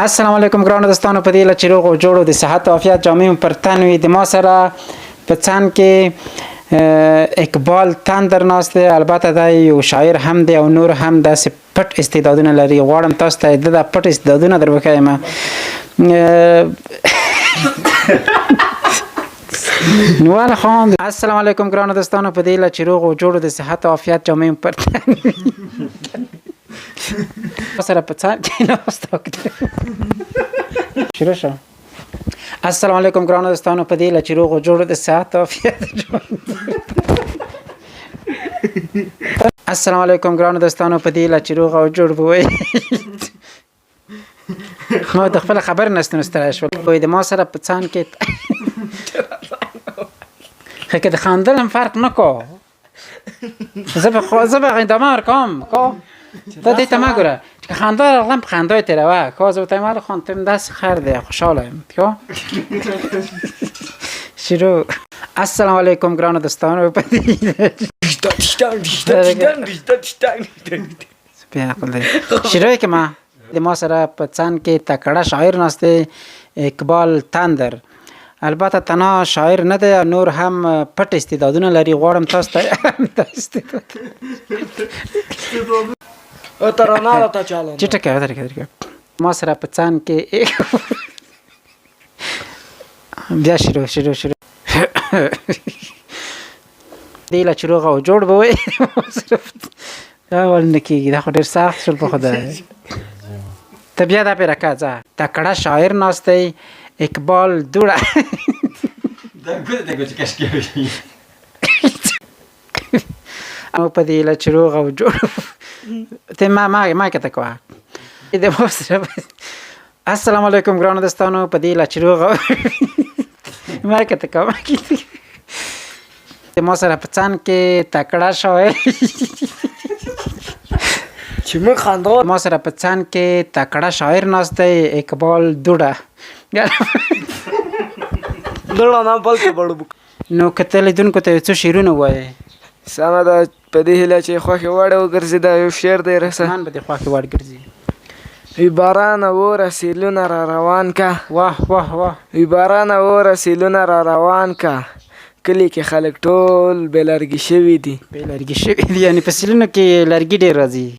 السلام علیکم ګرانو دوستانو، په دې له چې روغ او جوړو د صحت او عافیت جامې مو پر تن وي. د ما سره په څنګ کې اقبال تندر ناست دی. البته دا یو شاعر هم دی او نور هم داسې پټ استعدادونه لري. غواړم تاسو ته د دا پټ استعدادونه در وښیم. نوال خان. السلام علیکم ګرانو دوستانو، په دې له چې روغ او جوړو د صحت او عافیت جامې مو پر تن وي. سره په څنګ کې ناست شروع شو. السلام علیکم ګرانو دوستانو، په دې له چې روغ او جوړ د صحت او عافیت. السلام علیکم ګرانو دوستانو، په دې له چې روغ او جوړ وي. نو د خپل خبر نستنو ستړی شول. د ما سره په څنګ کې که د خندل هم فرق نکو. زه به ادامه ورکوم دا دیتا ما گره که خنده اغلم په خندای تیروه که از بوتای مال خواندتیم دست خرده خوشحالم شروع. السلام علیکم گران دوستان، شروعی که ما سره په څنګ کې تکړه شاعر ناسته اقبال تندر. البته تنها شاعر نه دی، نور هم پټ استعدادونه لري. غواړم تاسو ته استعداد او ترانه را تا چالان چی ټکه ودرګه ما سره په څنګ کې بیا شروع دی له چې روغ او جوړ به وي. دا ول نه کېږي، دا خو ډېر سخت شول په خدای. ته بیا دا پې راکړه ځه. تکړه شاعر ناست دی اقبال دوړه. او په دې له چې روغ او جوړ ته ما که تکوه. السلام علیکم ګرانو دوستانو، په دې له چې روغ ما که تکوه. ما سره په څنګ کې تکړه شاعر چې موږ خندا. ما سره په څنګ کې تکړه شاعر ناست دی اقبال دوړه. دوړه نه بلکې بړو. نو که ته لیدونکو ته یو څه شعرونه ووایې. سمه ده، په دې هیله چې خوښې وړ وګرځي. دا یو شعر دی رسمان به دې خوښې وړ ګرځي. وی باران اوره سیلونه را روان کا. واه واه واه. وی باران اوره سیلونه را روان کا. کلی کې خلک ټول بې لرګي شوي دي. بې لرګي شوي دي، یعنې په سیلونو کې لرګي ډېر راځي.